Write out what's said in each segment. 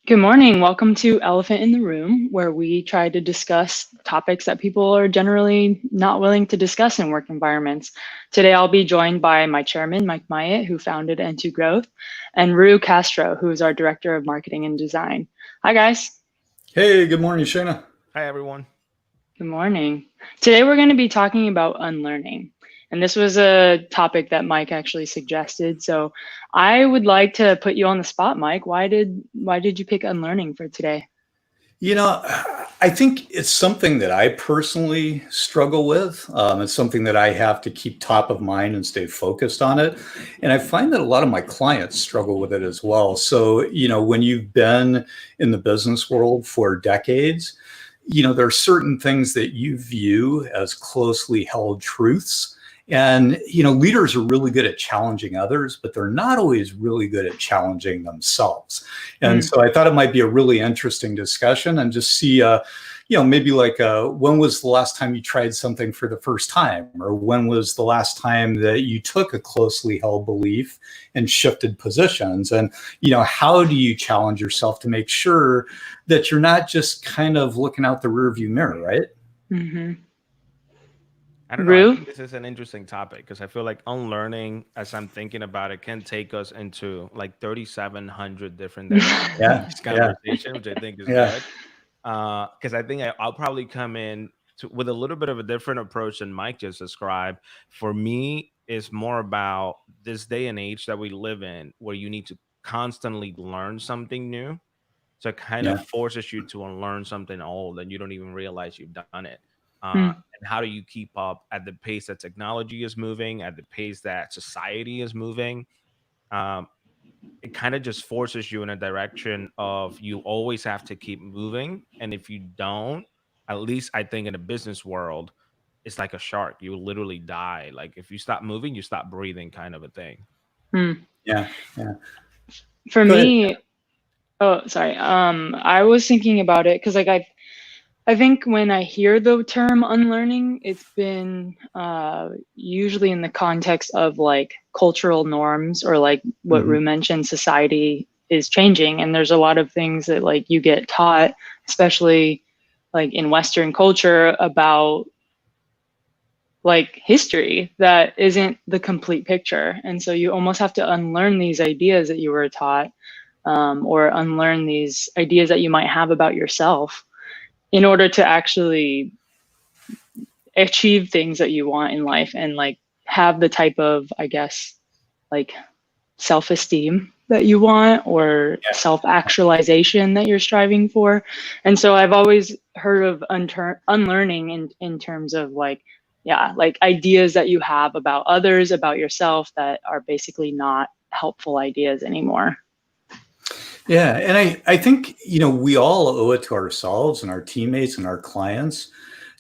Good morning. Welcome to Elephant in the Room, where we try to discuss topics that people are generally not willing to discuss in work environments. Today, I'll be joined by my chairman, Mike Myatt, who founded N2Growth, and Castro, who is our director of marketing and design. Hi, guys. Hey, good morning, Shaina. Hi, everyone. Good morning. Today, we're going to be talking about unlearning. And this was a topic that Mike actually suggested. So I would like to put you on the spot, Mike. Why did you pick unlearning for today? You know, I think it's something that I personally struggle with. It's something that I have to keep top of mind and stay focused on it. And I find that a lot of my clients struggle with it as well. So, when you've been in the business world for decades, there are certain things that you view as closely held truths. And, leaders are really good at challenging others, but they're not always really good at challenging themselves. And so I thought it might be a really interesting discussion and just see, maybe like when was the last time you tried something for the first time? Or when was the last time that you took a closely held belief and shifted positions? And, how do you challenge yourself to make sure that you're not just kind of looking out the rearview mirror, right? Mm-hmm. I don't know. I think this is an interesting topic because I feel like unlearning, as I'm thinking about it, can take us into like 3,700 different conversation, which I think is good. Because I think I'll probably come in with a little bit of a different approach than Mike just described. For me, it's more about this day and age that we live in, where you need to constantly learn something new. So it kind of forces you to unlearn something old, and you don't even realize you've done it. And how do you keep up at the pace that technology is moving, at the pace that society is moving? It kind of just forces you in a direction of you always have to keep moving. And if you don't, at least I think in the business world, it's like a shark. You will literally die. Like if you stop moving, you stop breathing, kind of a thing. Yeah. For Go ahead. me, oh, sorry. I was thinking about it because I think when I hear the term unlearning, it's been usually in the context of like cultural norms or like what Rue mentioned, society is changing. And there's a lot of things that like you get taught, especially like in Western culture, about like history that isn't the complete picture. And so you almost have to unlearn these ideas that you were taught, or unlearn these ideas that you might have about yourself in order to actually achieve things that you want in life and like have the type of, I guess, like self-esteem that you want or self-actualization that you're striving for. And so I've always heard of unlearning in terms of like, yeah, like ideas that you have about others, about yourself that are basically not helpful ideas anymore. Yeah. And I think, we all owe it to ourselves and our teammates and our clients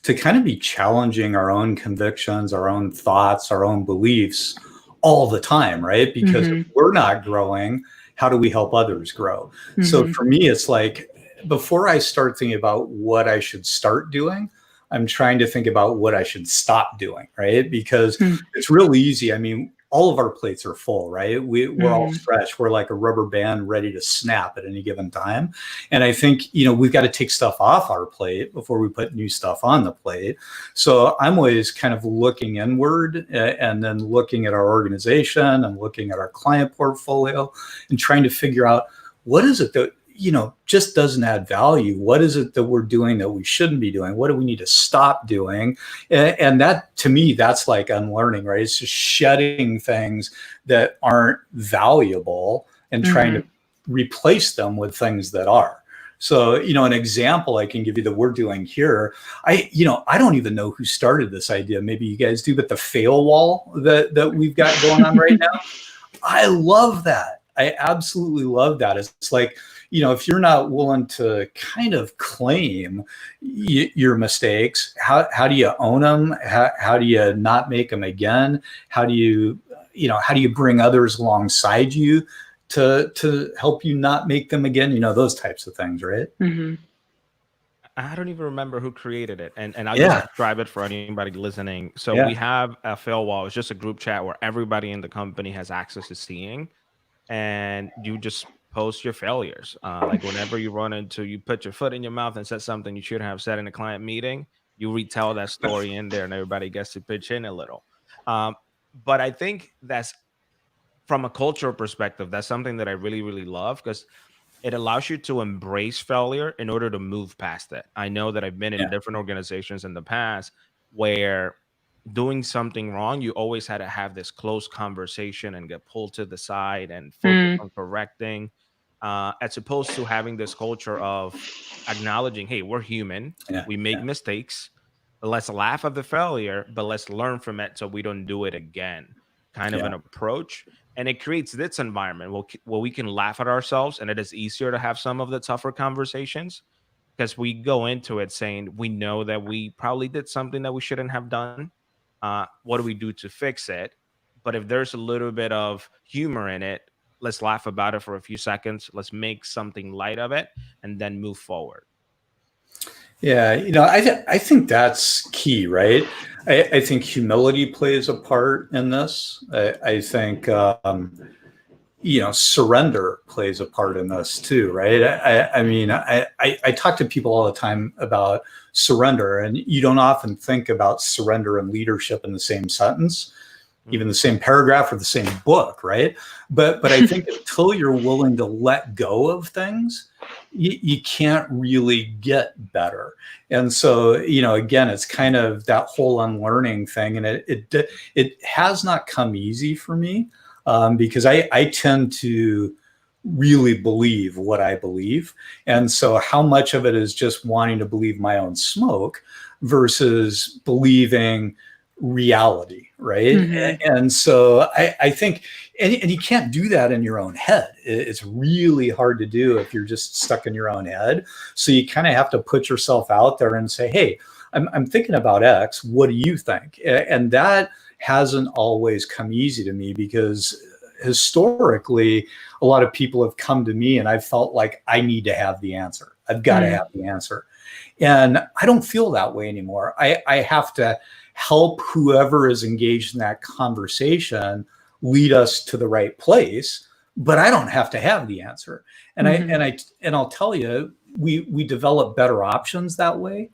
to kind of be challenging our own convictions, our own thoughts, our own beliefs all the time, right? Because if we're not growing, how do we help others grow? So for me, it's like before I start thinking about what I should start doing, I'm trying to think about what I should stop doing, right? Because it's real easy. I mean, all of our plates are full, right? We're all stretched. We're like a rubber band ready to snap at any given time. And I think, we've got to take stuff off our plate before we put new stuff on the plate. So I'm always kind of looking inward and then looking at our organization and looking at our client portfolio and trying to figure out what is it that just doesn't add value. What is it that we're doing that we shouldn't be doing? What do we need to stop doing? And that, to me, that's like unlearning, right? It's just shedding things that aren't valuable and trying to replace them with things that are. So, an example I can give you that we're doing here, I don't even know who started this idea. Maybe you guys do, but the fail wall that we've got going on right now, I love that. I absolutely love that. It's like, if you're not willing to kind of claim your mistakes, how do you own them? How do you not make them again? How do you bring others alongside you to help you not make them again? Those types of things, right? I don't even remember who created it. And I'll just describe it for anybody listening. So we have a fail wall. It's just a group chat where everybody in the company has access to seeing. And you just post your failures. Like whenever you put your foot in your mouth and said something you shouldn't have said in a client meeting, you retell that story in there and everybody gets to pitch in a little. But I think that's, from a cultural perspective, that's something that I really, really love, because it allows you to embrace failure in order to move past it. I know that I've been in different organizations in the past where doing something wrong, you always had to have this close conversation and get pulled to the side and focus on correcting, as opposed to having this culture of acknowledging, hey, we're human, we make mistakes, let's laugh at the failure, but let's learn from it so we don't do it again, kind of an approach. And it creates this environment where we can laugh at ourselves, and it is easier to have some of the tougher conversations because we go into it saying we know that we probably did something that we shouldn't have done. What do we do to fix it? But if there's a little bit of humor in it, let's laugh about it for a few seconds. Let's make something light of it and then move forward. Yeah, I think that's key, right? I think humility plays a part in this. I think surrender plays a part in this too, right? I talk to people all the time about surrender, and you don't often think about surrender and leadership in the same sentence, even the same paragraph or the same book, right? But I think until you're willing to let go of things, you can't really get better. And so, again, it's kind of that whole unlearning thing, and it has not come easy for me, because I tend to really believe what I believe. And so how much of it is just wanting to believe my own smoke versus believing reality, right? And so I think, and you can't do that in your own head. It's really hard to do if you're just stuck in your own head. So you kind of have to put yourself out there and say, hey, I'm thinking about X. What do you think? And that hasn't always come easy to me, because historically, a lot of people have come to me and I felt like I need to have the answer. I've got to have the answer. And I don't feel that way anymore. I have to help whoever is engaged in that conversation lead us to the right place, but I don't have to have the answer. And I'll tell you, we develop better options that way.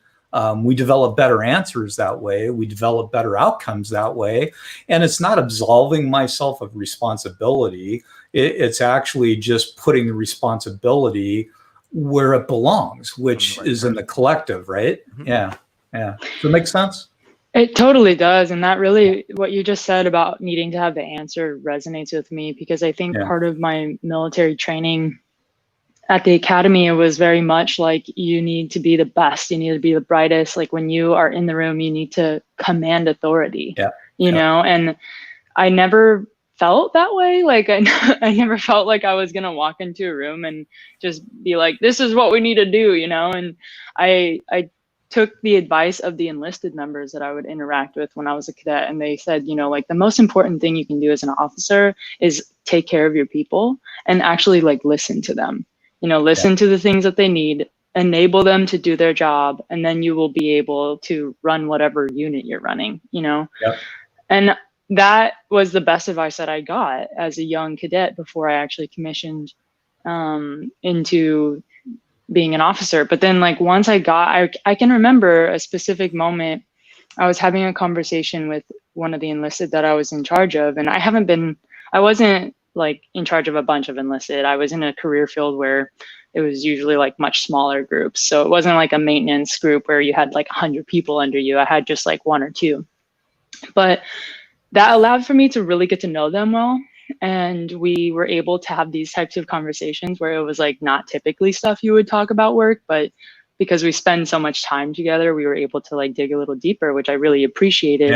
We develop better answers that way. We develop better outcomes that way. And it's not absolving myself of responsibility. It's actually just putting the responsibility where it belongs, which is in the collective, right? Yeah. Does it make sense? It totally does. And that really, what you just said about needing to have the answer resonates with me, because I think part of my military training at the academy, it was very much like, you need to be the best, you need to be the brightest. Like when you are in the room, you need to command authority, and I never felt that way. Like I never felt like I was going to walk into a room and just be like, this is what we need to do, and I took the advice of the enlisted members that I would interact with when I was a cadet. And they said, like the most important thing you can do as an officer is take care of your people and actually like listen to them, listen to the things that they need, enable them to do their job. And then you will be able to run whatever unit you're running, And that was the best advice that I got as a young cadet before I actually commissioned into being an officer. But then like once I can remember a specific moment. I was having a conversation with one of the enlisted that I was in charge of, and I wasn't like in charge of a bunch of enlisted. I was in a career field where it was usually like much smaller groups. So it wasn't like a maintenance group where you had like 100 people under you. I had just like one or two, but that allowed for me to really get to know them well. And we were able to have these types of conversations where it was like not typically stuff you would talk about work, but because we spend so much time together, we were able to like dig a little deeper, which I really appreciated.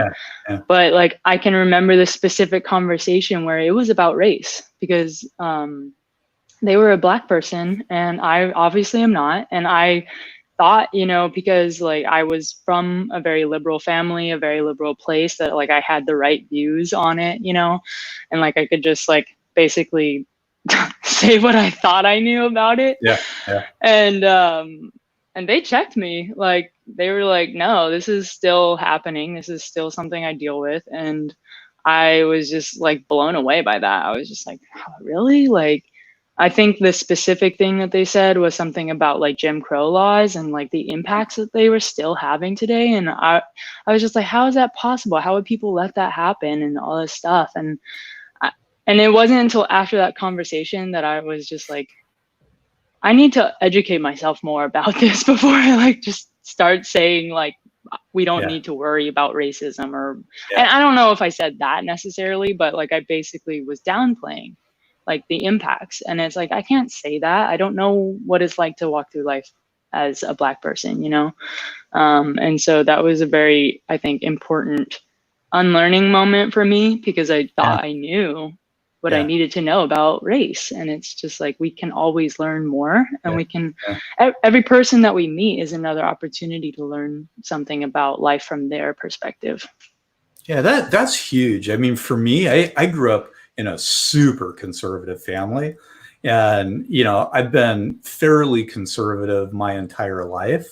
But like, I can remember this specific conversation where it was about race, because they were a Black person and I obviously am not. And I thought, because like I was from a very liberal family, a very liberal place, that like I had the right views on it, and like I could just like basically say what I thought I knew about it. And they checked me. Like they were like, no, this is still happening. This is still something I deal with. And I was just like blown away by that. I was just like, oh, really? Like, I think the specific thing that they said was something about like Jim Crow laws and like the impacts that they were still having today. And I was just like, how is that possible? How would people let that happen and all this stuff? And it wasn't until after that conversation that I was just like, I need to educate myself more about this before I like just start saying like, we don't need to worry about racism or, and I don't know if I said that necessarily, but like I basically was downplaying like the impacts. And it's like, I can't say that. I don't know what it's like to walk through life as a Black person, you know? And so that was a very, I think, important unlearning moment for me because I thought I knew what I needed to know about race. And it's just like, we can always learn more and we can, every person that we meet is another opportunity to learn something about life from their perspective. Yeah, that's huge. I mean, for me, I grew up in a super conservative family. And, you know, I've been fairly conservative my entire life.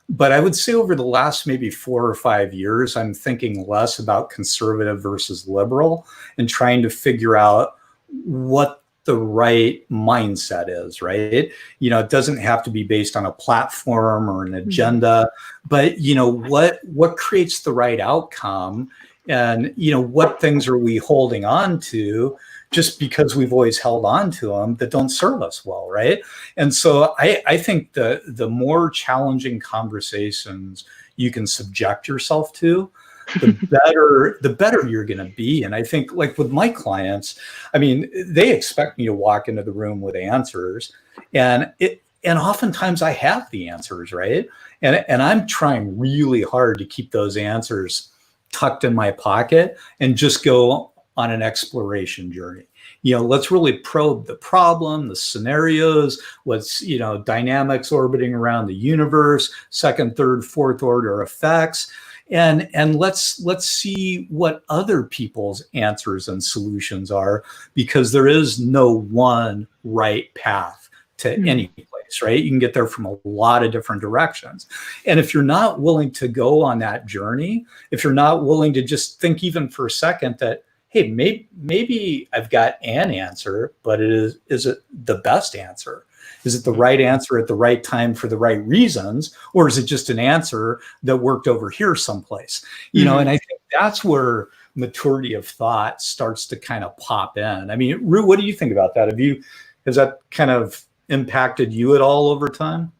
But I would say over the last maybe 4 or 5 years, I'm thinking less about conservative versus liberal and trying to figure out what the right mindset is, right? You know, it doesn't have to be based on a platform or an agenda, but, you know, what creates the right outcome and, you know, what things are we holding on to just because we've always held on to them that don't serve us well, right? And so I think the more challenging conversations you can subject yourself to, the better you're going to be. And I think like with my clients, I mean, they expect me to walk into the room with answers, and oftentimes I have the answers, right? And I'm trying really hard to keep those answers tucked in my pocket and just go on an exploration journey. You know, let's really probe the problem, the scenarios, what's, you know, dynamics orbiting around the universe, second, third, fourth order effects. And let's see what other people's answers and solutions are, because there is no one right path to any place, right? You can get there from a lot of different directions. And if you're not willing to go on that journey, if you're not willing to just think even for a second that, hey, maybe I've got an answer, but is it the best answer? Is it the right answer at the right time for the right reasons? Or is it just an answer that worked over here someplace? You know, and I think that's where maturity of thought starts to kind of pop in. I mean, Rue, what do you think about that? Has that kind of impacted you at all over time?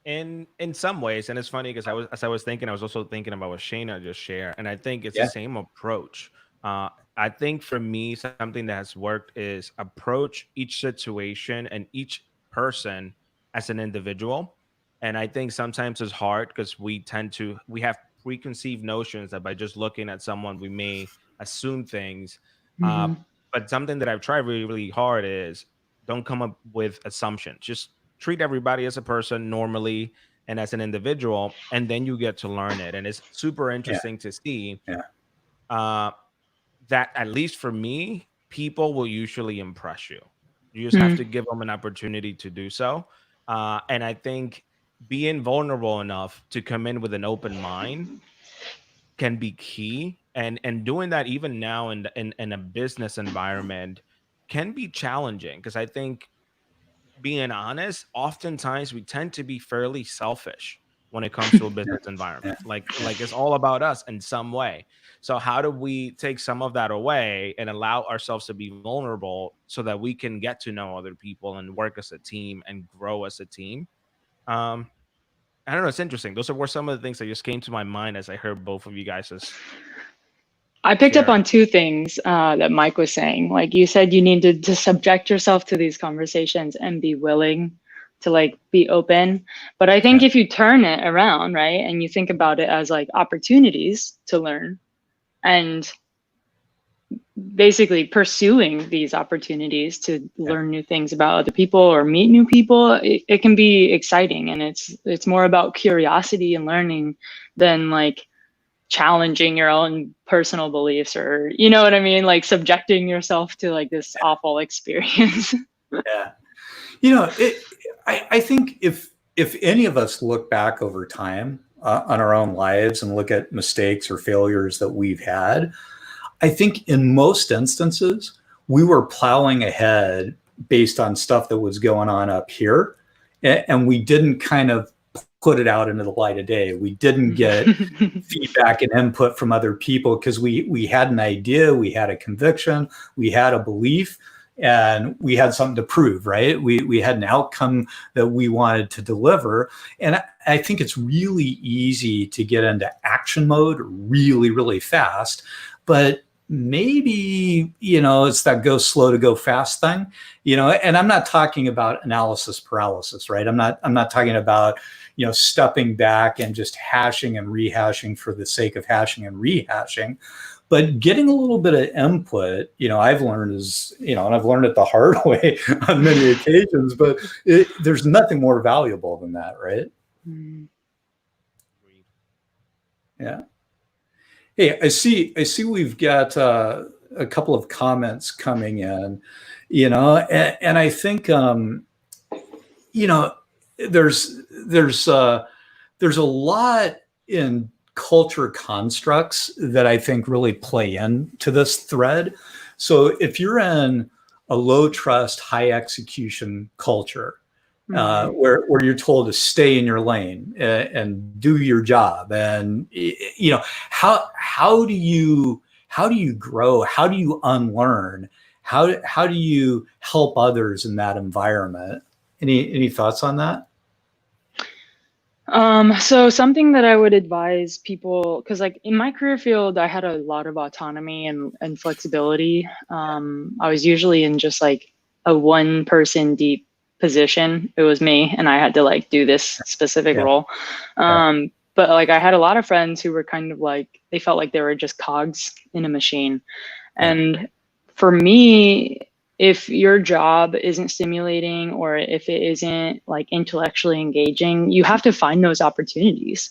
In some ways, and it's funny because I was thinking, I was also thinking about what Shaina just shared, and I think it's the same approach. I think for me, something that has worked is approach each situation and each person as an individual. And I think sometimes it's hard because we have preconceived notions that by just looking at someone, we may assume things. But something that I've tried really, really hard is don't come up with assumptions. Just treat everybody as a person normally and as an individual, and then you get to learn it. And it's super interesting to see that, at least for me, people will usually impress you. You just have to give them an opportunity to do so. And I think being vulnerable enough to come in with an open mind can be key. And doing that even now in a business environment can be challenging, because I think, being honest, oftentimes we tend to be fairly selfish when it comes to a business environment. Like it's all about us in some way. So how do we take some of that away and allow ourselves to be vulnerable so that we can get to know other people and work as a team and grow as a team? I don't know. It's interesting. Those were some of the things that just came to my mind as I heard both of you guys' I picked up on two things that Mike was saying. Like you said, you need to subject yourself to these conversations and be willing to like be open. But I think if you turn it around, right, and you think about it as like opportunities to learn and basically pursuing these opportunities to learn new things about other people or meet new people, it can be exciting. And it's more about curiosity and learning than like challenging your own personal beliefs, or you know what I mean, like subjecting yourself to like this awful experience. You know, I think if any of us look back over time on our own lives and look at mistakes or failures that we've had, I think in most instances we were plowing ahead based on stuff that was going on up here, and we didn't kind of put it out into the light of day. We didn't get feedback and input from other people because we had an idea, we had a conviction, we had a belief, and we had something to prove, right? We had an outcome that we wanted to deliver. And I think it's really easy to get into action mode really, really fast. But maybe, it's that go slow to go fast thing, and I'm not talking about analysis paralysis, right? I'm not talking about, stepping back and just hashing and rehashing for the sake of hashing and rehashing. But getting a little bit of input, I've learned is, and I've learned it the hard way on many occasions, but there's nothing more valuable than that, right? Yeah. Hey, I see we've got a couple of comments coming in, and I think, there's a lot in culture constructs that I think really play into this thread. So if you're in a low trust, high execution culture, where you're told to stay in your lane and do your job, and how do you grow? How do you unlearn? How do you help others in that environment? Any thoughts on that? So something that I would advise people, because like in my career field, I had a lot of autonomy and flexibility. I was usually in just like a one person deep position. It was me, and I had to like do this specific role. But like I had a lot of friends who were kind of like, they felt like they were just cogs in a machine. And for me, if your job isn't stimulating or if it isn't like intellectually engaging, you have to find those opportunities.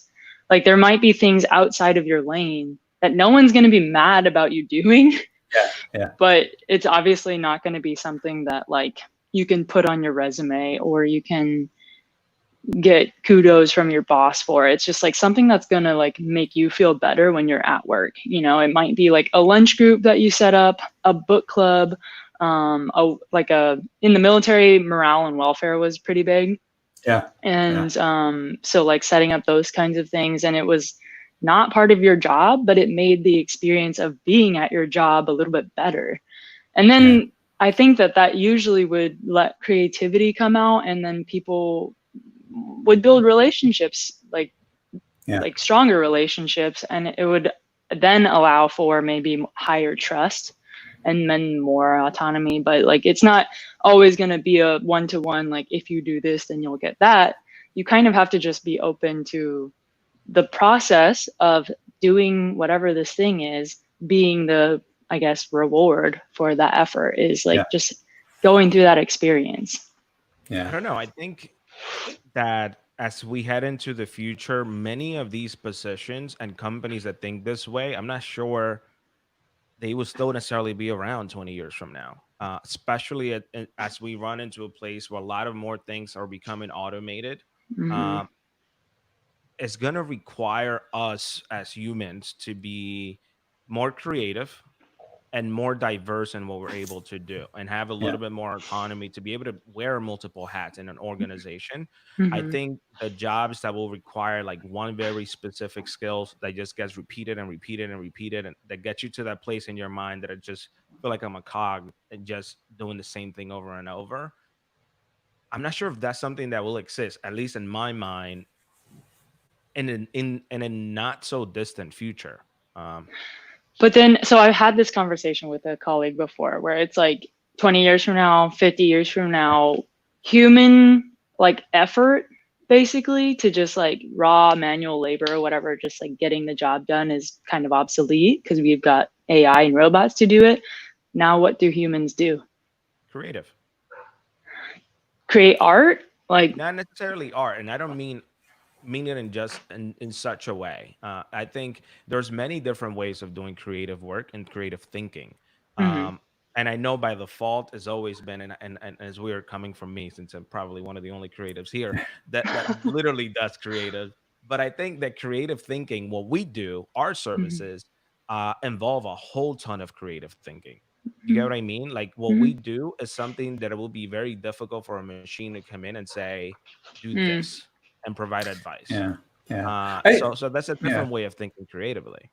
Like there might be things outside of your lane that no one's going to be mad about you doing. But it's obviously not going to be something that like you can put on your resume or you can get kudos from your boss for. It's just like something that's going to like make you feel better when you're at work. It might be like a lunch group that you set up, a book club, in the military, morale and welfare was pretty big. So like setting up those kinds of things, and it was not part of your job, but it made the experience of being at your job a little bit better. And then I think that usually would let creativity come out, and then people would build relationships, like stronger relationships, and it would then allow for maybe higher trust and then more autonomy. But like it's not always going to be a one-to-one, like if you do this then you'll get that. You kind of have to just be open to the process of doing whatever this thing is, being the, I guess, reward for that effort is like just going through that experience. I don't know, I think that as we head into the future, many of these positions and companies that think this way, I'm not sure they will still necessarily be around 20 years from now, especially as we run into a place where a lot of more things are becoming automated. It's going to require us as humans to be more creative and more diverse in what we're able to do, and have a little bit more autonomy to be able to wear multiple hats in an organization. I think the jobs that will require like one very specific skills that just gets repeated and repeated and repeated, and that gets you to that place in your mind that it just feel like I'm a cog and just doing the same thing over and over. I'm not sure if that's something that will exist, at least in my mind, in a not so distant future. But then, so I had this conversation with a colleague before where it's like 20 years from now, 50 years from now, human like effort basically to just like raw manual labor or whatever, just like getting the job done is kind of obsolete because we've got AI and robots to do it. Now, what do humans do? Creative. Create art? Like not necessarily art. And I don't mean it in just in such a way. I think there's many different ways of doing creative work and creative thinking. And I know by default has always been, and as we are coming from me, since I'm probably one of the only creatives here that literally does creative. But I think that creative thinking, what we do, our services involve a whole ton of creative thinking. You get what I mean? Like what we do is something that it will be very difficult for a machine to come in and say, do this and provide advice. Yeah. Yeah. So that's a Yeah. different way of thinking creatively.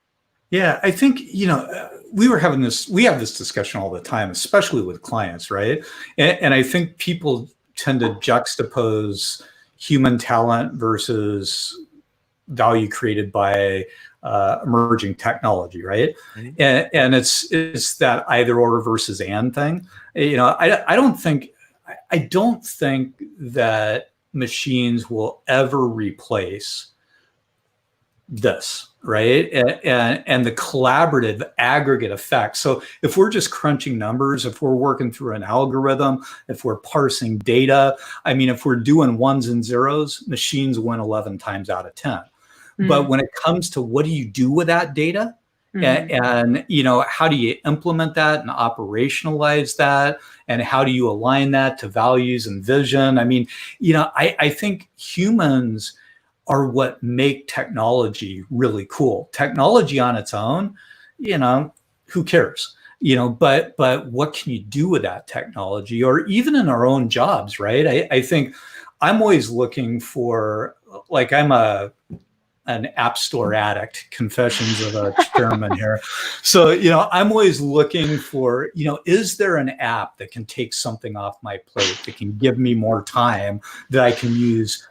Yeah, I think, we have this discussion all the time, especially with clients, right? And I think people tend to juxtapose human talent versus value created by emerging technology, right? And it's that either or versus and thing. I don't think that machines will ever replace this, right? And the collaborative aggregate effect. So if we're just crunching numbers, if we're working through an algorithm, if we're parsing data, I mean, if we're doing ones and zeros, machines win 11 times out of 10. But when it comes to what do you do with that data, and how do you implement that and operationalize that, and how do you align that to values and vision? I mean, I think humans are what make technology really cool. Technology on its own, who cares? But what can you do with that technology, or even in our own jobs, right? I think I'm always looking for, like, I'm an app store addict, confessions of a chairman here. So, I'm always looking for, is there an app that can take something off my plate, that can give me more time that I can use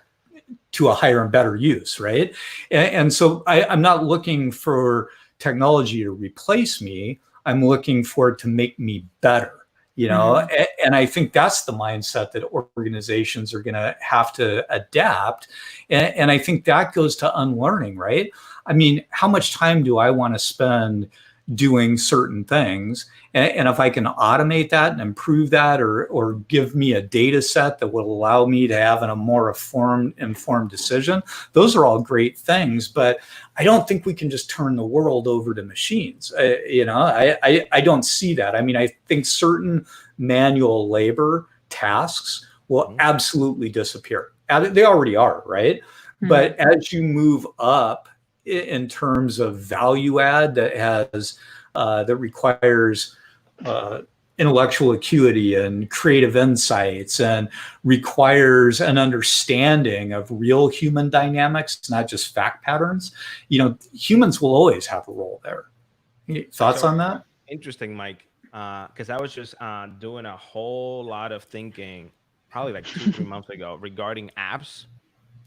to a higher and better use, right? And so I'm not looking for technology to replace me. I'm looking for it to make me better, and I think that's the mindset that organizations are going to have to adapt. And I think that goes to unlearning, right? I mean, how much time do I want to spend doing certain things? And if I can automate that and improve that, or give me a data set that will allow me to have a more informed decision, those are all great things. But I don't think we can just turn the world over to machines. I don't see that. I mean, I think certain manual labor tasks will absolutely disappear. They already are, right? But as you move up in terms of value add that requires intellectual acuity and creative insights, and requires an understanding of real human dynamics, not just fact patterns, humans will always have a role there. Thoughts on that? Interesting, Mike. Because I was just doing a whole lot of thinking probably like 2-3 months ago regarding apps.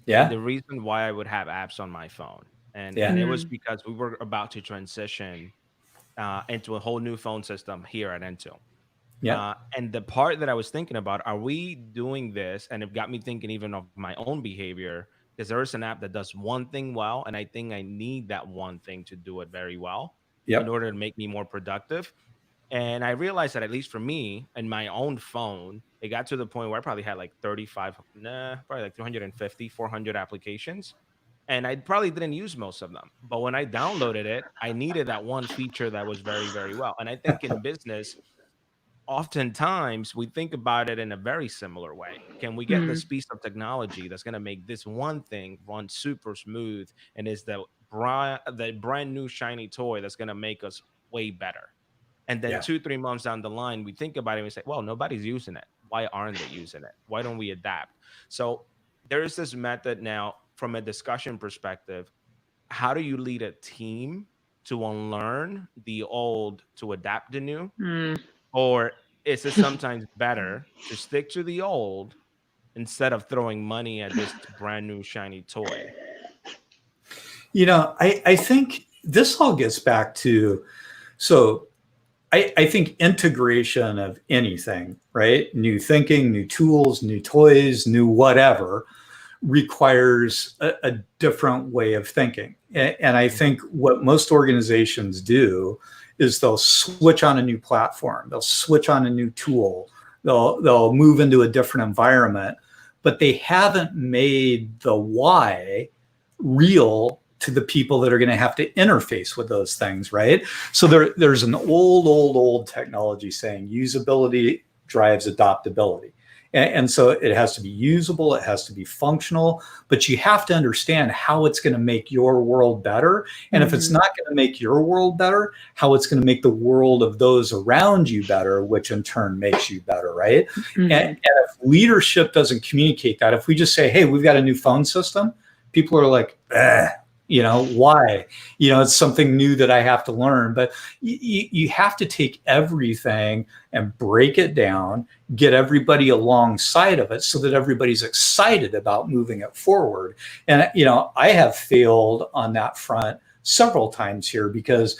Yeah. And the reason why I would have apps on my phone. And it was because we were about to transition into a whole new phone system here at N2. Yeah. And the part that I was thinking about, are we doing this? And it got me thinking even of my own behavior, because there is an app that does one thing well, and I think I need that one thing to do it very well in order to make me more productive. And I realized that, at least for me and my own phone, it got to the point where I probably had like 350, 400 applications. And I probably didn't use most of them. But when I downloaded it, I needed that one feature that was very, very well. And I think in business, oftentimes we think about it in a very similar way. Can we get this piece of technology that's going to make this one thing run super smooth, and is the brand new shiny toy that's going to make us way better? And then 2-3 months down the line, we think about it and we say, well, nobody's using it. Why aren't they using it? Why don't we adapt? So there is this method now from a discussion perspective. How do you lead a team to unlearn the old to adapt the new? Or is it sometimes better to stick to the old instead of throwing money at this brand new shiny toy? I think this all gets back to, so I think integration of anything, right? New thinking, new tools, new toys, new whatever, requires a different way of thinking. And I think what most organizations do is they'll switch on a new platform, they'll switch on a new tool, they'll move into a different environment, but they haven't made the why real to the people that are going to have to interface with those things, right? So there's an old technology saying usability drives adoptability. And so it has to be usable, it has to be functional, but you have to understand how it's going to make your world better. And if it's not going to make your world better, how it's going to make the world of those around you better, which in turn makes you better, right? And if leadership doesn't communicate that, if we just say, hey, we've got a new phone system, people are like, why? It's something new that I have to learn. But you have to take everything and break it down, get everybody alongside of it so that everybody's excited about moving it forward. And, I have failed on that front several times here because,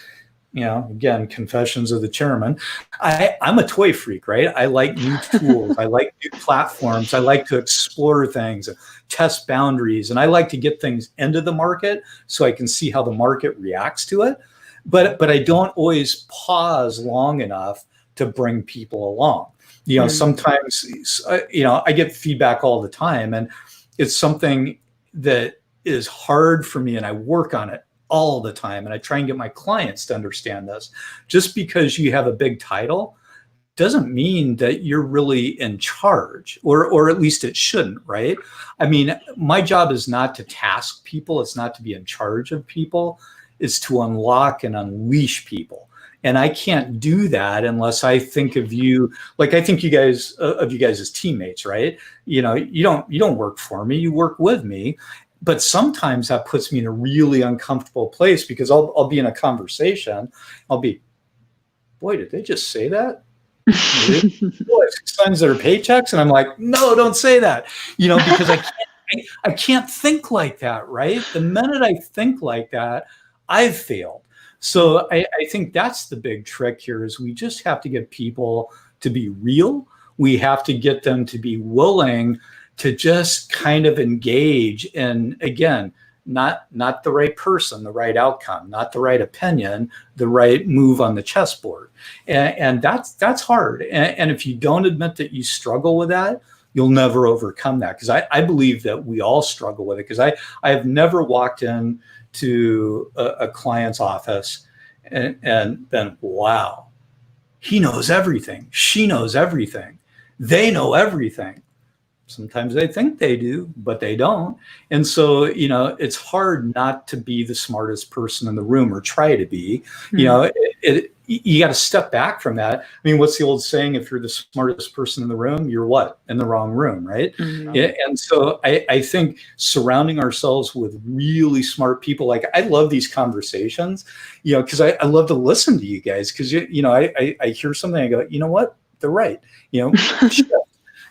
again, confessions of the chairman, I'm a toy freak, right? I like new tools. I like new platforms. I like to explore things, test boundaries, and I like to get things into the market so I can see how the market reacts to it. But I don't always pause long enough to bring people along. Sometimes, I get feedback all the time, and it's something that is hard for me, and I work on it all the time. And I try and get my clients to understand this. Just because you have a big title doesn't mean that you're really in charge, or at least it shouldn't, right? I mean, my job is not to task people. It's not to be in charge of people. It's to unlock and unleash people. And I can't do that unless I think of you, like I think you guys as teammates, right? You don't work for me, you work with me. But sometimes that puts me in a really uncomfortable place because I'll be in a conversation. I'll be, boy, did they just say that? Sons that are paychecks, and I'm like, no, don't say that. Because I can't think like that, right? The minute I think like that, I've failed. So I think that's the big trick here is we just have to get people to be real. We have to get them to be willing to just kind of engage in, again, not the right person, the right outcome, not the right opinion, the right move on the chessboard. And that's hard. And if you don't admit that you struggle with that, you'll never overcome that. Because I believe that we all struggle with it. Because I have never walked in to a client's office and been, wow, he knows everything. She knows everything. They know everything. Sometimes they think they do, but they don't. And so, it's hard not to be the smartest person in the room or try to be. You got to step back from that. I mean, what's the old saying? If you're the smartest person in the room, you're what? In the wrong room, right? And so I think surrounding ourselves with really smart people, like I love these conversations, because I love to listen to you guys because, I hear something, I go, you know what? They're right.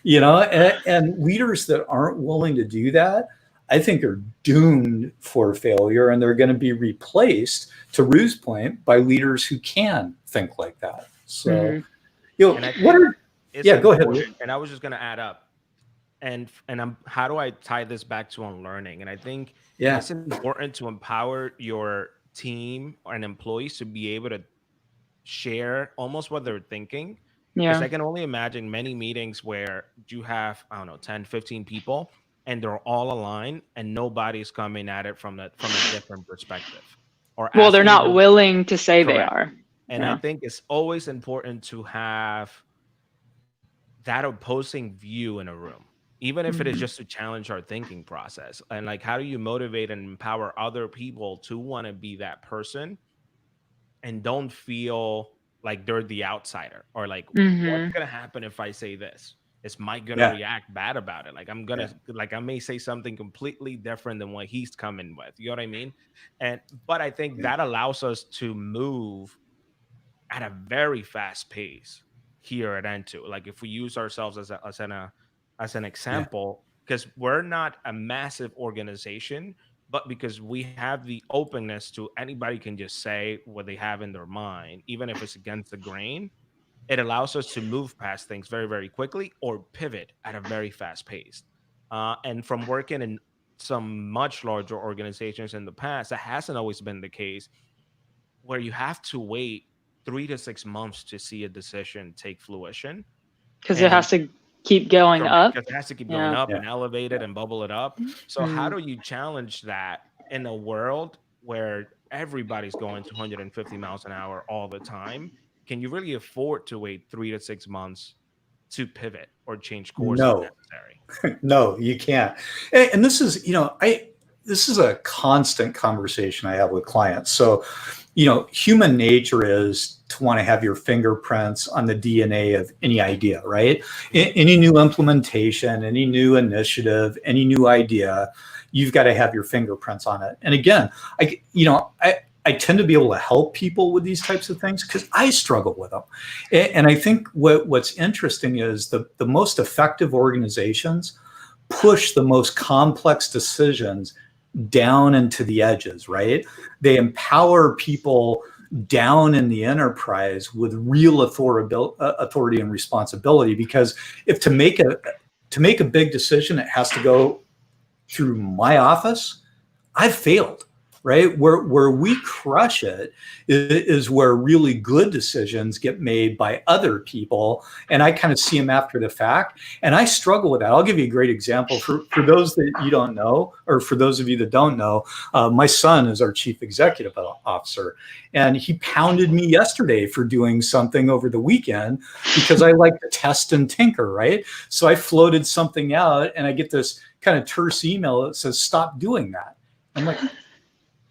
And leaders that aren't willing to do that, I think are doomed for failure, and they're going to be replaced, to Rue's point, by leaders who can think like that. So, go ahead, Rue. And I was just going to add up, and how do I tie this back to unlearning? And I think it's important to empower your team and employees to be able to share almost what they're thinking. Because I can only imagine many meetings where you have, 10, 15 people, and they're all aligned and nobody's coming at it from a different perspective. Well, they're not willing to say they are. And I think it's always important to have that opposing view in a room, even if it is just to challenge our thinking process. And like, how do you motivate and empower other people to want to be that person and don't feel like they're the outsider, or like, what's gonna happen if I say this? Is Mike gonna react bad about it? Like, I'm gonna like, I may say something completely different than what he's coming with. You know what I mean? But I think that allows us to move at a very fast pace here at N2. Like, if we use ourselves as an example, because we're not a massive organization, but because we have the openness to anybody can just say what they have in their mind, even if it's against the grain, it allows us to move past things very, very quickly or pivot at a very fast pace. And from working in some much larger organizations in the past, that hasn't always been the case, where you have to wait 3 to 6 months to see a decision take fruition. Because it has to keep going up. Because it has to keep going up and elevate it and bubble it up. So how do you challenge that in a world where everybody's going 250 miles an hour all the time? Can you really afford to wait 3 to 6 months to pivot or change course if No, necessary? no, you can't. And this is, this is a constant conversation I have with clients. So, human nature is to want to have your fingerprints on the DNA of any idea, right? Any new implementation, any new initiative, any new idea, you've got to have your fingerprints on it. And again, I tend to be able to help people with these types of things because I struggle with them. And I think what's interesting is the most effective organizations push the most complex decisions down into the edges, right? They empower people down in the enterprise with real authority and responsibility, because if to make a big decision, it has to go through my office, I've failed. Right? Where we crush it is where really good decisions get made by other people. And I kind of see them after the fact. And I struggle with that. I'll give you a great example for those that you don't know, or for those of you that don't know, my son is our chief executive officer. And he pounded me yesterday for doing something over the weekend because I like to test and tinker, right? So I floated something out and I get this kind of terse email that says, stop doing that. I'm like,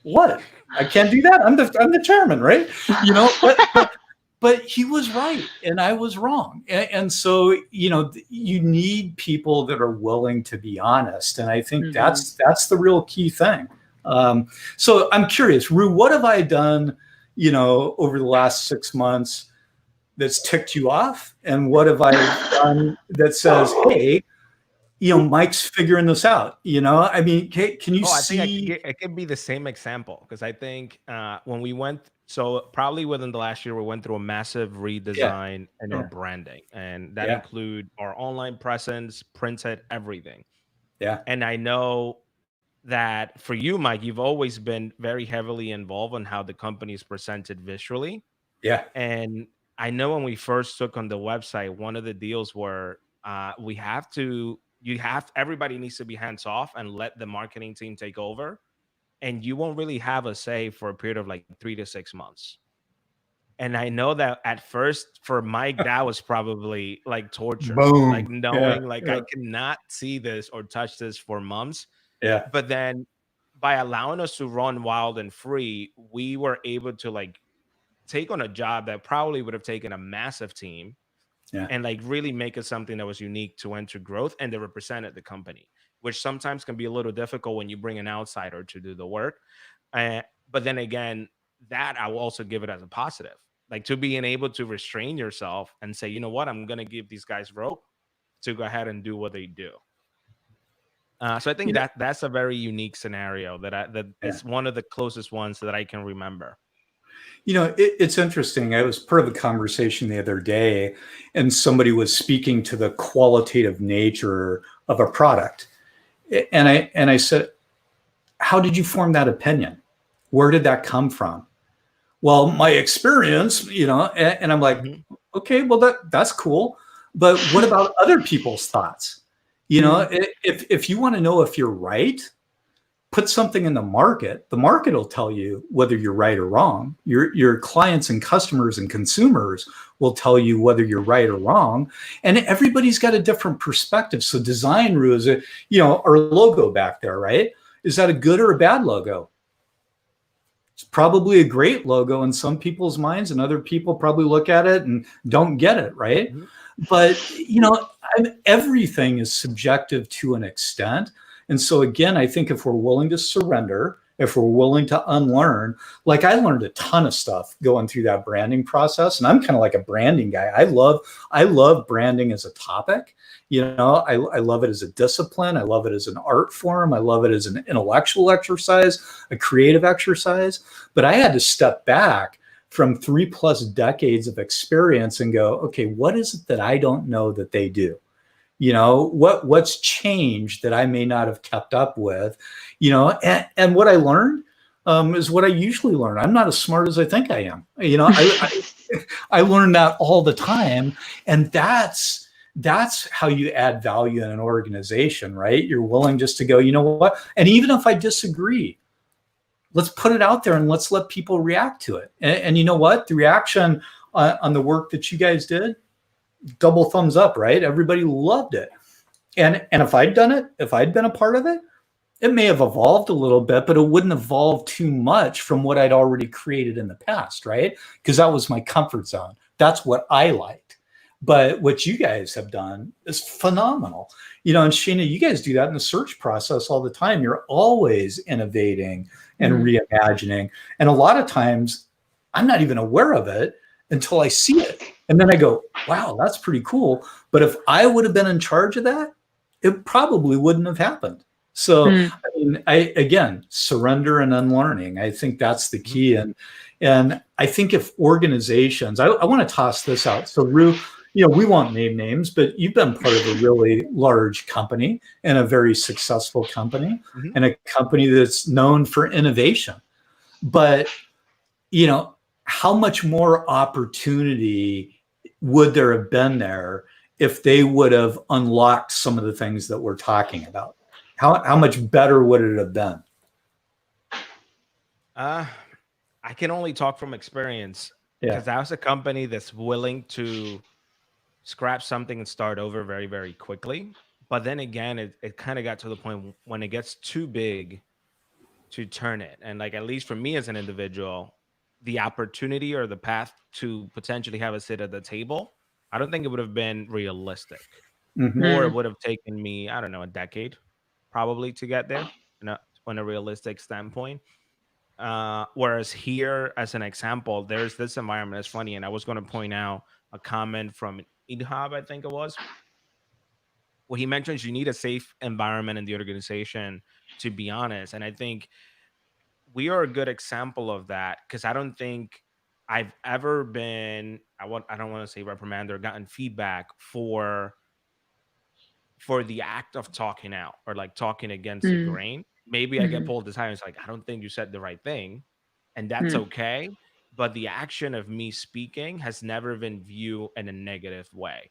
what? I can't do that. I'm the chairman, right? But he was right and I was wrong. And so, you need people that are willing to be honest. And I think that's the real key thing. So I'm curious, Rue, what have I done, over the last 6 months that's ticked you off? And what have I done that says, hey, Mike's figuring this out, I mean, can you see? I think it could be the same example, because I think when we went, so probably within the last year, we went through a massive redesign in our branding, and that include our online presence, printed, everything. Yeah. And I know that for you, Mike, you've always been very heavily involved in how the company is presented visually. Yeah. And I know when we first took on the website, one of the deals were everybody needs to be hands off and let the marketing team take over. And you won't really have a say for a period of like 3 to 6 months. And I know that at first for Mike, that was probably like torture. Boom. Like knowing I cannot see this or touch this for months. Yeah. But then by allowing us to run wild and free, we were able to take on a job that probably would have taken a massive team. And really make it something that was unique to N2Growth and that represented the company, which sometimes can be a little difficult when you bring an outsider to do the work. But then again, that I will also give it as a positive, to being able to restrain yourself and say, you know what, I'm going to give these guys rope to go ahead and do what they do. So I think that's a very unique scenario that is one of the closest ones that I can remember. It's interesting. I was part of a conversation the other day, and somebody was speaking to the qualitative nature of a product. And I said, how did you form that opinion? Where did that come from? Well, my experience, and I'm like, okay, well, that's cool. But what about other people's thoughts? If you want to know if you're right, put something in the market will tell you whether you're right or wrong. Your clients and customers and consumers will tell you whether you're right or wrong. And everybody's got a different perspective. So design, Rue, is our logo back there, right? Is that a good or a bad logo? It's probably a great logo in some people's minds, and other people probably look at it and don't get it, right? But, everything is subjective to an extent. And so again, I think if we're willing to surrender, if we're willing to unlearn, I learned a ton of stuff going through that branding process. And I'm kind of like a branding guy. I love branding as a topic. I love it as a discipline. I love it as an art form. I love it as an intellectual exercise, a creative exercise. But I had to step back from 3+ decades of experience and go, okay, what is it that I don't know that they do? What's changed that I may not have kept up with, and what I learned is what I usually learn. I'm not as smart as I think I am. I learn that all the time. And that's how you add value in an organization, right? You're willing just to go, you know what? And even if I disagree, let's put it out there and let's let people react to it. And you know what? The reaction on the work that you guys did, double thumbs up, right? Everybody loved it. And if I'd done it, if I'd been a part of it, it may have evolved a little bit, but it wouldn't evolve too much from what I'd already created in the past, right? Because that was my comfort zone. That's what I liked. But what you guys have done is phenomenal. And Shaina, you guys do that in the search process all the time. You're always innovating and reimagining. And a lot of times I'm not even aware of it until I see it. And then I go, wow, that's pretty cool. But if I would have been in charge of that, it probably wouldn't have happened. So, I mean, again, surrender and unlearning. I think that's the key. And I think if organizations, I want to toss this out. So, Rue, we won't name names, but you've been part of a really large company and a very successful company and a company that's known for innovation. But, how much more opportunity would there have been there if they would have unlocked some of the things that we're talking about? How much better would it have been? I can only talk from experience because that was a company that's willing to scrap something and start over very, very quickly. But then again, it kind of got to the point when it gets too big to turn it. And like, at least for me as an individual, the opportunity or the path to potentially have a seat at the table, I don't think it would have been realistic. Or it would have taken me, I don't know, a decade probably to get there on a realistic standpoint. Whereas here, as an example, there's this environment. It's funny, and I was going to point out a comment from Idhab, I think it was, where he mentions you need a safe environment in the organization, to be honest. And I think we are a good example of that, because I don't think I've ever been, I don't want to say reprimanded or gotten feedback for the act of talking out or like talking against the grain. Maybe I get pulled aside and it's like, I don't think you said the right thing. And that's okay. But the action of me speaking has never been viewed in a negative way.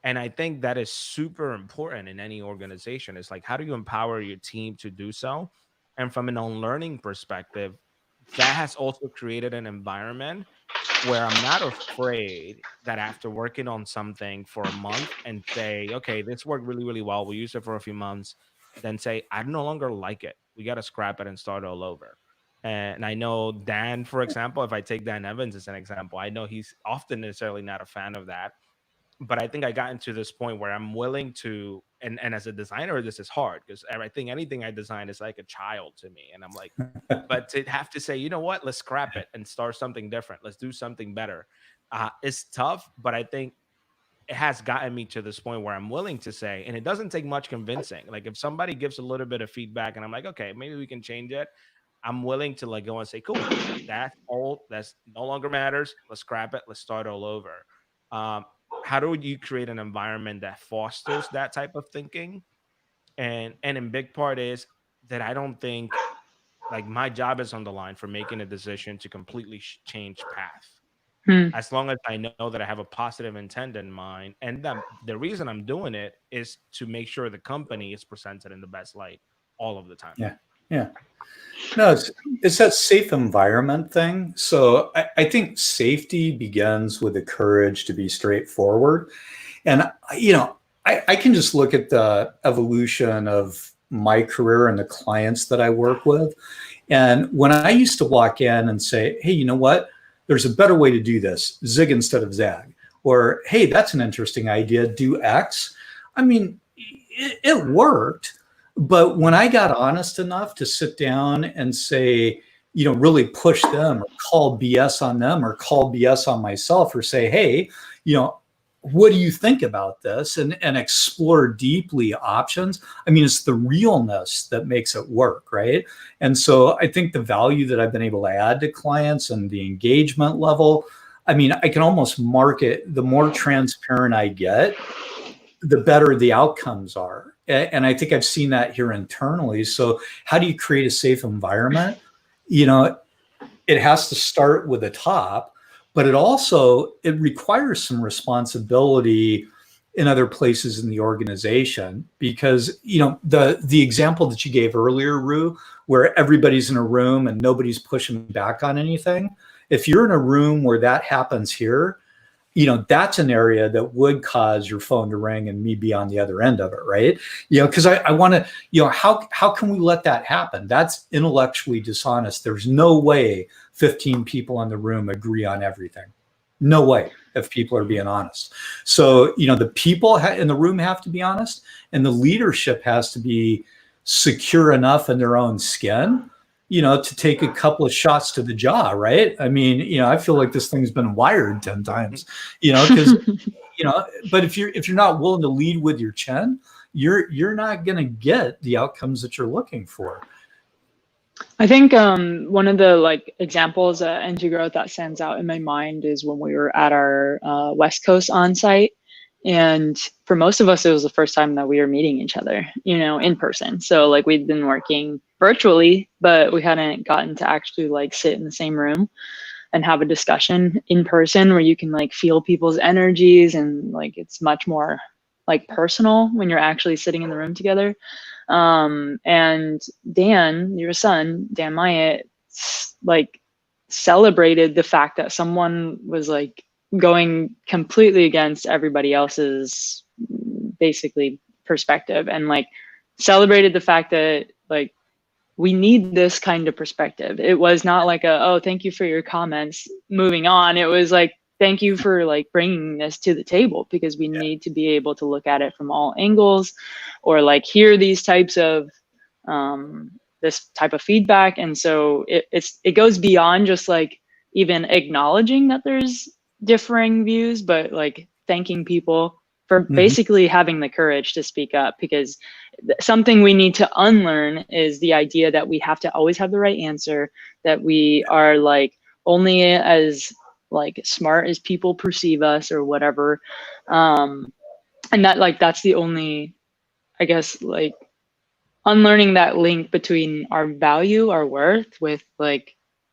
And I think that is super important in any organization. It's like, how do you empower your team to do so? And from an unlearning perspective, that has also created an environment where I'm not afraid that after working on something for a month and say, okay, this worked really, really well, we used it for a few months, then say, I no longer like it. We got to scrap it and start all over. And I know Dan, for example, if I take Dan Evans as an example, I know he's often necessarily not a fan of that. But I think I got into this point where I'm willing to, and as a designer, this is hard because I think anything I design is like a child to me. And I'm like, but to have to say, you know what, let's scrap it and start something different. Let's do something better. It's tough, but I think it has gotten me to this point where I'm willing to say, and it doesn't take much convincing. Like if somebody gives a little bit of feedback and I'm like, okay, maybe we can change it, I'm willing to like go and say, cool, that's old, that's no longer matters. Let's scrap it. Let's start all over. How do you create an environment that fosters that type of thinking? And in big part is that I don't think like my job is on the line for making a decision to completely change path. As long as I know that I have a positive intent in mind. And the reason I'm doing it is to make sure the company is presented in the best light all of the time. Yeah. No, it's that safe environment thing. So I think safety begins with the courage to be straightforward. And, I can just look at the evolution of my career and the clients that I work with. And when I used to walk in and say, hey, you know what? There's a better way to do this, zig instead of zag. Or, hey, that's an interesting idea, do X. I mean, it worked. But when I got honest enough to sit down and say, really push them or call BS on them or call BS on myself or say, hey, what do you think about this? And explore deeply options. I mean, it's the realness that makes it work, right? And so I think the value that I've been able to add to clients and the engagement level, I mean, I can almost mark it, the more transparent I get, the better the outcomes are. And I think I've seen that here internally. So how do you create a safe environment? It has to start with the top, but it requires some responsibility in other places in the organization, because, the example that you gave earlier, Rue, where everybody's in a room and nobody's pushing back on anything. If you're in a room where that happens here, that's an area that would cause your phone to ring and me be on the other end of it, right? Because I want to, how can we let that happen? That's intellectually dishonest. There's no way 15 people in the room agree on everything. No way, if people are being honest. So, the people in the room have to be honest, and the leadership has to be secure enough in their own skin, to take a couple of shots to the jaw, right? I mean, I feel like this thing's been wired 10 times, because, but if you're not willing to lead with your chin, you're not going to get the outcomes that you're looking for. I think one of the examples at N2Growth that stands out in my mind is when we were at our West Coast onsite. And for most of us, it was the first time that we were meeting each other, in person. So we'd been working virtually, but we hadn't gotten to actually sit in the same room and have a discussion in person where you can feel people's energies, and it's much more personal when you're actually sitting in the room together. And Dan, your son, Dan Myatt, celebrated the fact that someone was going completely against everybody else's basically perspective, and celebrated the fact that we need this kind of perspective. It was not oh, thank you for your comments, moving on. It was thank you for bringing this to the table, because we need to be able to look at it from all angles, or hear these types of this type of feedback. And so it goes beyond just even acknowledging that there's differing views, but thanking people for basically having the courage to speak up, because something we need to unlearn is the idea that we have to always have the right answer, that we are only as smart as people perceive us or whatever. And that that's the only, I guess, unlearning that link between our value, our worth, with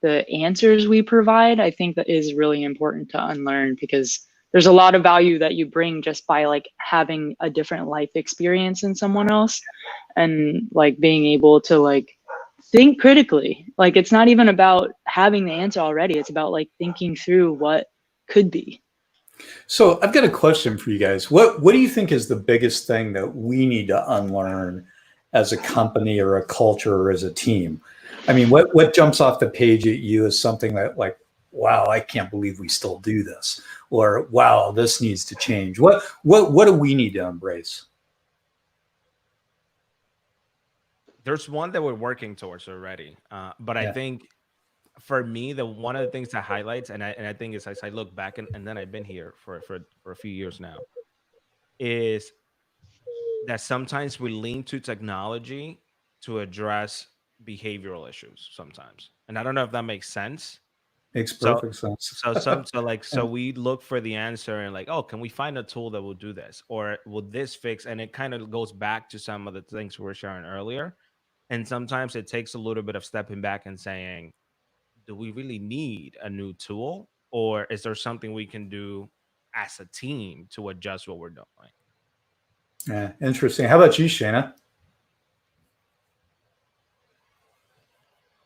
the answers we provide. I think that is really important to unlearn, because there's a lot of value that you bring just by having a different life experience than someone else, and being able to think critically. It's not even about having the answer already. It's about thinking through what could be. So I've got a question for you guys. What do you think is the biggest thing that we need to unlearn as a company or a culture or as a team? I mean, what jumps off the page at you as something that wow, I can't believe we still do this, or wow, this needs to change? What do we need to embrace? There's one that we're working towards already, but I think for me, one of the things that highlights, and I think is, as I look back, and then I've been here for a few years now, is that sometimes we lean to technology to address behavioral issues sometimes. And I don't know if that makes sense. Makes perfect sense. So we look for the answer and oh, can we find a tool that will do this, or will this fix? And it kind of goes back to some of the things we were sharing earlier. And sometimes it takes a little bit of stepping back and saying, do we really need a new tool, or is there something we can do as a team to adjust what we're doing? Yeah, interesting. How about you, Shaina?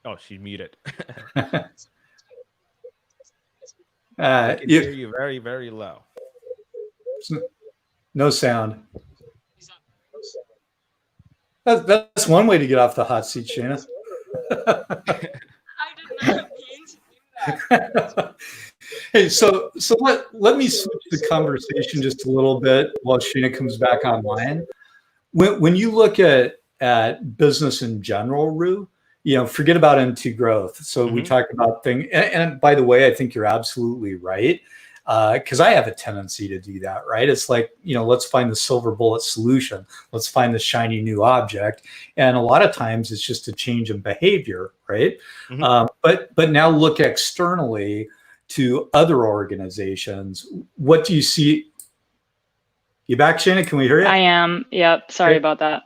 Oh, she's muted. I can hear you very, very low. No sound. That's one way to get off the hot seat, Shaina. I did not mean to do that. Hey, so let me switch the conversation just a little bit while Shaina comes back online. When you look at business in general, Rue, forget about N2Growth. So we talked about things, and by the way, I think you're absolutely right, because I have a tendency to do that, right? It's let's find the silver bullet solution. Let's find the shiny new object. And a lot of times it's just a change in behavior, right? But now look externally to other organizations. What do you see? You back, Shaina? Can we hear you? I am. Yep. Sorry about that.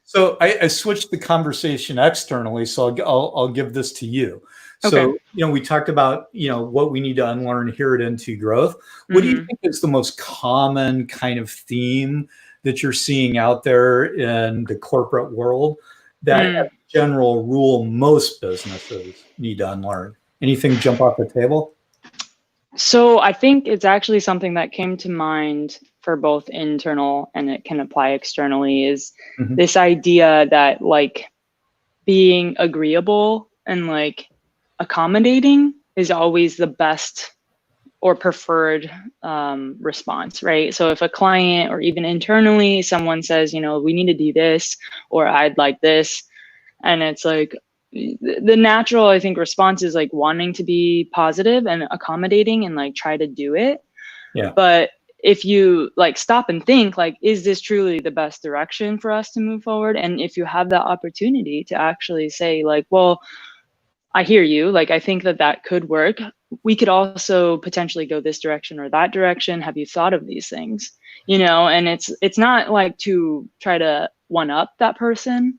So I switched the conversation externally. So I'll give this to you. So, we talked about, what we need to unlearn here at N2Growth. What do you think is the most common kind of theme that you're seeing out there in the corporate world that as a general rule, most businesses need to unlearn? Anything jump off the table? So I think it's actually something that came to mind for both internal and it can apply externally is this idea that like being agreeable and like accommodating is always the best or preferred response, right? So if a client or even internally someone says, you know, we need to do this or I'd like this, and it's like the natural, I think, response is like wanting to be positive and accommodating and like try to do it. Yeah. But if you like stop and think like, is this truly the best direction for us to move forward? And if you have that opportunity to actually say like, well, I hear you. Like, I think that that could work. We could also potentially go this direction or that direction. Have you thought of these things? You know, and it's not like to try to one up that person,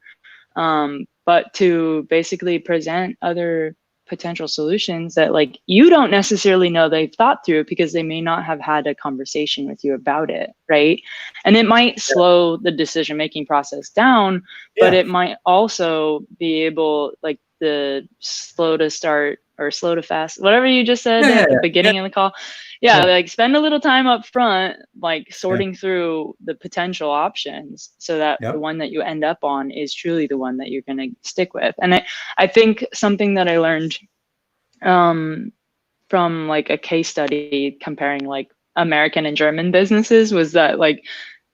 but to basically present other potential solutions that like you don't necessarily know they've thought through because they may not have had a conversation with you about it, right? And it might slow the decision making process down, but it might also be able like the slow to start or slow to fast, whatever you just said at the beginning of the call. Like spend a little time up front, like sorting through the potential options so that the one that you end up on is truly the one that you're going to stick with. And I think something that I learned from like a case study comparing like American and German businesses was that like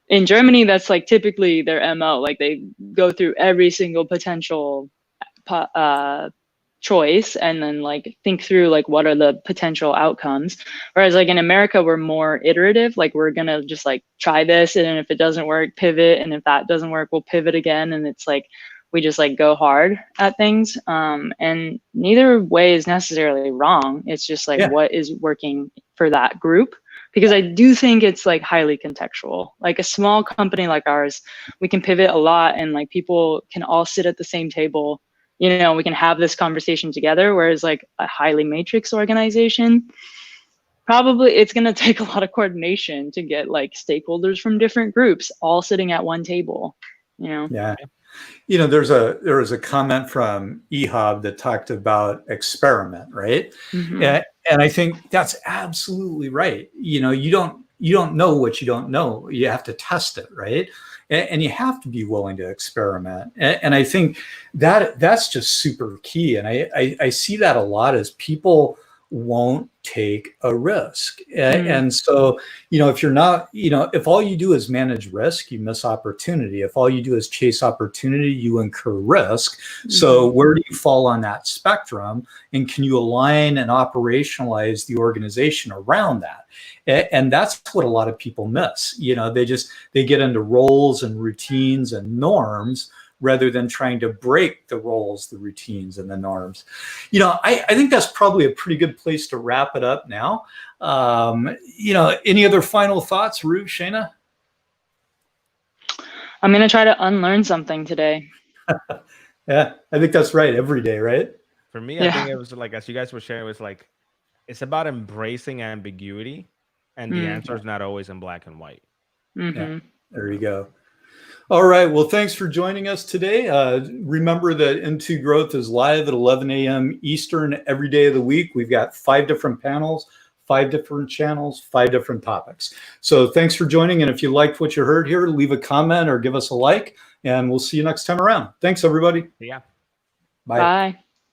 in Germany, that's like typically their MO, like they go through every single potential choice and then like think through like what are the potential outcomes, whereas like in America we're more iterative, like we're gonna just like try this and if it doesn't work pivot, and if that doesn't work we'll pivot again, and it's like we just like go hard at things, and neither way is necessarily wrong. It's just like what is working for that group, because I do think it's like highly contextual. Like a small company like ours, we can pivot a lot and like people can all sit at the same table, you know, we can have this conversation together. Whereas like a highly matrix organization, probably it's going to take a lot of coordination to get like stakeholders from different groups all sitting at one table, you know? Yeah. You know, there was a comment from Ehab that talked about experiment, right? And I think that's absolutely right. You know, you don't know what you don't know. You have to test it, right? And you have to be willing to experiment. And I think that's just super key. And I see that a lot as people won't take a risk. And so, you know, if you're not, you know, if all you do is manage risk, you miss opportunity. If all you do is chase opportunity, you incur risk. So where do you fall on that spectrum? And can you align and operationalize the organization around that? And that's what a lot of people miss. You know, they get into roles and routines and norms rather than trying to break the roles, the routines, and the norms. You know, I think that's probably a pretty good place to wrap it up now. You know, any other final thoughts, Ruth, Shaina? I'm going to try to unlearn something today. Yeah, I think that's right. Every day, right? For me, I think it was like, as you guys were sharing, it was like, it's about embracing ambiguity, and the answer is not always in black and white. Yeah, there you go. All right. Well, thanks for joining us today. Remember that N2Growth is live at 11 a.m. Eastern every day of the week. We've got 5 different panels, 5 different channels, 5 different topics. So thanks for joining. And if you liked what you heard here, leave a comment or give us a like, and we'll see you next time around. Thanks, everybody. Yeah. Bye. Bye.